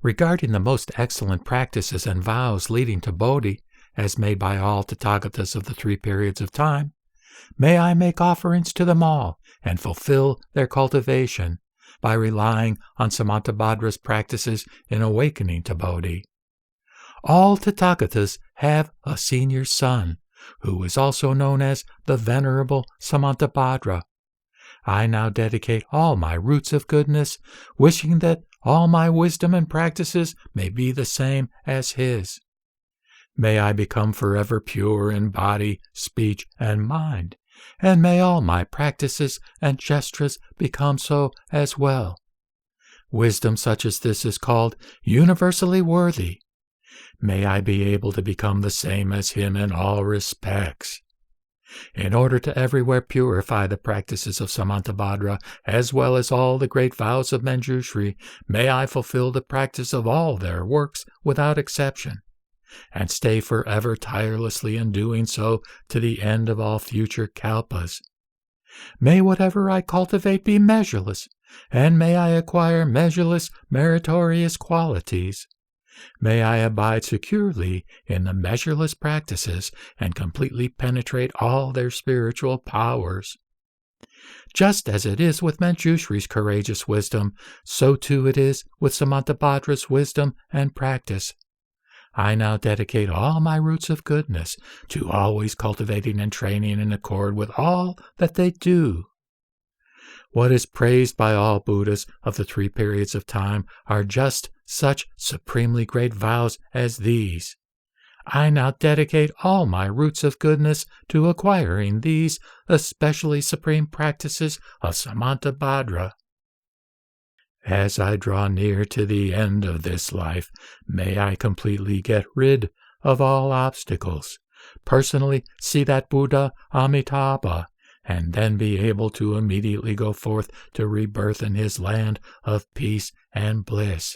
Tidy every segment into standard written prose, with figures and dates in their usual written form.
Regarding the most excellent practices and vows leading to Bodhi, as made by all Tathagatas of the 3 periods of time, may I make offerings to them all and fulfill their cultivation by relying on Samantabhadra's practices in awakening to Bodhi. All Tathagatas have a senior son, who is also known as the Venerable Samantabhadra. I now dedicate all my roots of goodness, wishing that all my wisdom and practices may be the same as his. May I become forever pure in body, speech, and mind, and may all my practices and gestures become so as well. Wisdom such as this is called universally worthy. May I be able to become the same as him in all respects. In order to everywhere purify the practices of Samantabhadra, as well as all the great vows of Manjushri, may I fulfill the practice of all their works without exception, and stay forever tirelessly in doing so to the end of all future kalpas. May whatever I cultivate be measureless, and may I acquire measureless meritorious qualities. May I abide securely in the measureless practices and completely penetrate all their spiritual powers. Just as it is with Manjushri's courageous wisdom, so too it is with Samantabhadra's wisdom and practice. I now dedicate all my roots of goodness to always cultivating and training in accord with all that they do. What is praised by all Buddhas of the 3 periods of time are just such supremely great vows as these. I now dedicate all my roots of goodness to acquiring these especially supreme practices of Samantabhadra. As I draw near to the end of this life, may I completely get rid of all obstacles, personally see that Buddha Amitabha, and then be able to immediately go forth to rebirth in his land of peace and bliss.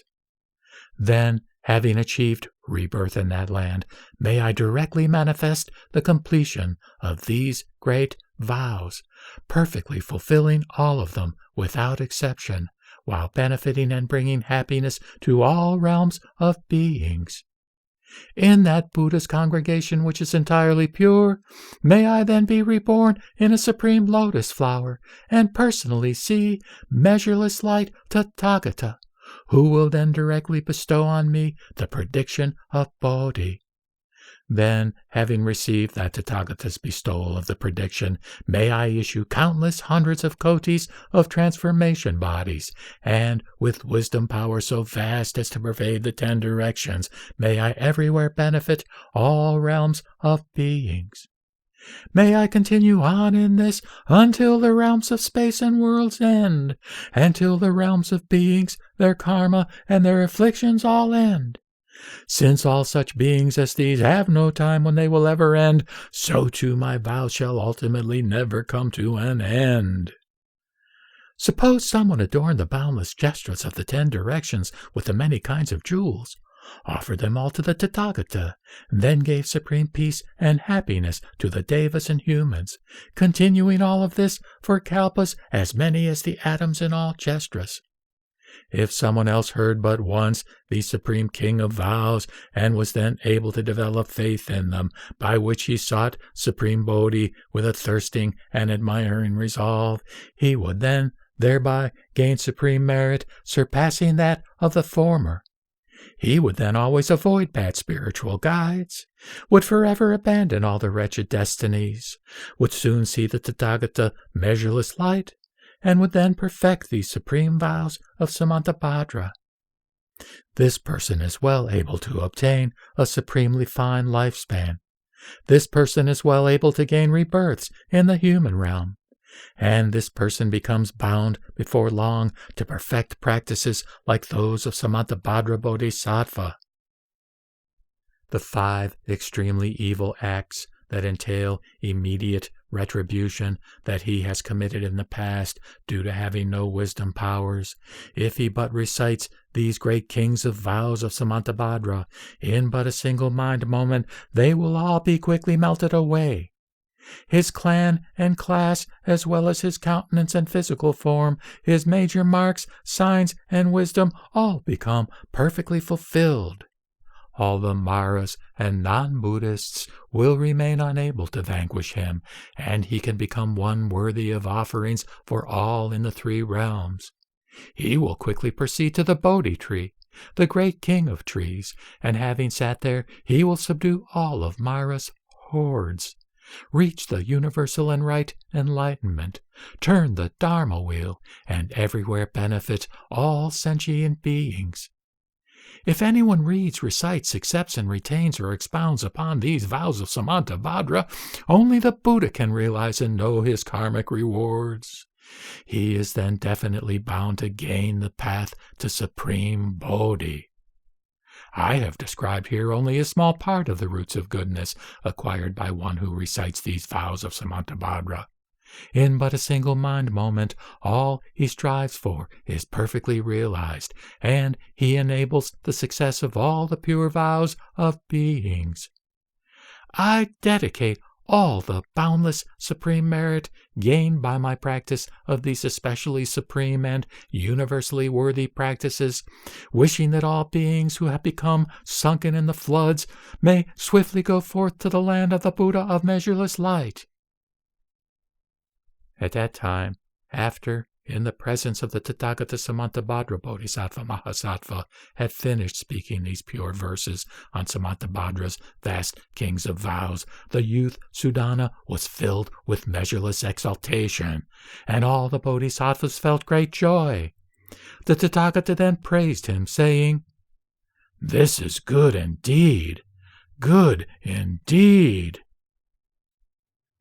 Then, having achieved rebirth in that land, may I directly manifest the completion of these great vows, perfectly fulfilling all of them without exception, while benefiting and bringing happiness to all realms of beings. In that Buddha's congregation which is entirely pure, may I then be reborn in a supreme lotus flower, and personally see measureless light Tathagata, who will then directly bestow on me the prediction of Bodhi. Then, having received that Tathagata's bestowal of the prediction, may I issue countless hundreds of kotis of transformation bodies, and, with wisdom power so vast as to pervade the 10 directions, may I everywhere benefit all realms of beings. May I continue on in this until the realms of space and worlds end, and till the realms of beings, their karma, and their afflictions all end. Since all such beings as these have no time when they will ever end, so too my vows shall ultimately never come to an end. Suppose someone adorned the boundless gestures of the 10 directions with the many kinds of jewels, offered them all to the Tathagata, then gave supreme peace and happiness to the devas and humans, continuing all of this for kalpas as many as the atoms in all gestures. If someone else heard but once the Supreme King of Vows, and was then able to develop faith in them, by which he sought Supreme Bodhi with a thirsting and admiring resolve, he would then thereby gain supreme merit, surpassing that of the former. He would then always avoid bad spiritual guides, would forever abandon all the wretched destinies, would soon see the Tathagata measureless light, and would then perfect these supreme vows of Samantabhadra. This person is well able to obtain a supremely fine lifespan. This person is well able to gain rebirths in the human realm. And this person becomes bound before long to perfect practices like those of Samantabhadra Bodhisattva. The 5 extremely evil acts that entail immediate retribution that he has committed in the past due to having no wisdom powers, if he but recites these great kings of vows of Samantabhadra in but a single mind moment, they will all be quickly melted away. His clan and class, as well as his countenance and physical form, his major marks, signs, and wisdom, all become perfectly fulfilled. All the Maras and non-Buddhists will remain unable to vanquish him, and he can become one worthy of offerings for all in the three realms. He will quickly proceed to the Bodhi tree, the great king of trees, and having sat there, he will subdue all of Mara's hordes, reach the universal and right enlightenment, turn the Dharma wheel, and everywhere benefit all sentient beings. If anyone reads, recites, accepts, and retains or expounds upon these vows of Samantabhadra, only the Buddha can realize and know his karmic rewards. He is then definitely bound to gain the path to supreme Bodhi. I have described here only a small part of the roots of goodness acquired by one who recites these vows of Samantabhadra. In but a single mind moment, all he strives for is perfectly realized, and he enables the success of all the pure vows of beings. I dedicate all the boundless supreme merit gained by my practice of these especially supreme and universally worthy practices, wishing that all beings who have become sunken in the floods may swiftly go forth to the land of the Buddha of measureless light. At that time, after, in the presence of the Tathagata Samantabhadra Bodhisattva Mahasattva, had finished speaking these pure verses on Samantabhadra's vast kings of vows, the youth Sudana was filled with measureless exultation, and all the Bodhisattvas felt great joy. The Tathagata then praised him, saying, "This is good indeed, good indeed."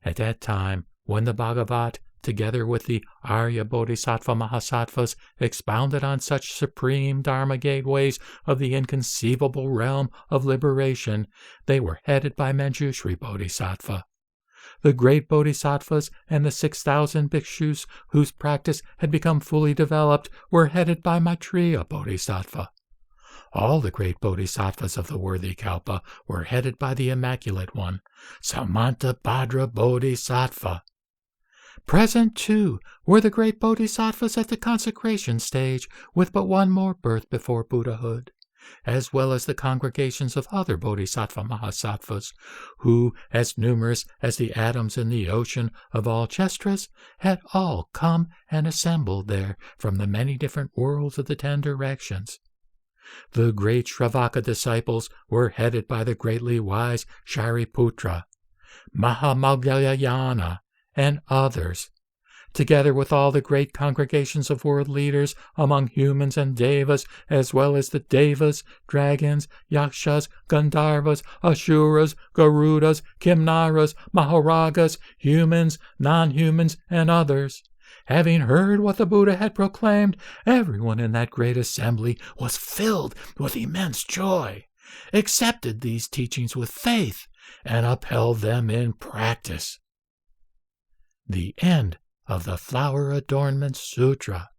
At that time, when the Bhagavat, together with the Arya Bodhisattva Mahasattvas, expounded on such supreme Dharma gateways of the inconceivable realm of liberation, they were headed by Manjushri Bodhisattva. The great Bodhisattvas and the 6,000 bhikshus whose practice had become fully developed were headed by Maitreya Bodhisattva. All the great Bodhisattvas of the worthy Kalpa were headed by the Immaculate One, Samantabhadra Bodhisattva. Present, too, were the great Bodhisattvas at the consecration stage, with but one more birth before Buddhahood, as well as the congregations of other Bodhisattva Mahasattvas, who, as numerous as the atoms in the ocean of all Chestras, had all come and assembled there from the many different worlds of the 10 directions. The great Shravaka disciples were headed by the greatly wise Shariputra, Mahamaugalyayana, and others, together with all the great congregations of world leaders among humans and devas, as well as the devas, dragons, yakshas, gandharvas, asuras, garudas, kimnaras, maharagas, humans, non-humans, and others. Having heard what the Buddha had proclaimed, everyone in that great assembly was filled with immense joy, accepted these teachings with faith, and upheld them in practice. The end of the Flower Adornment Sutra.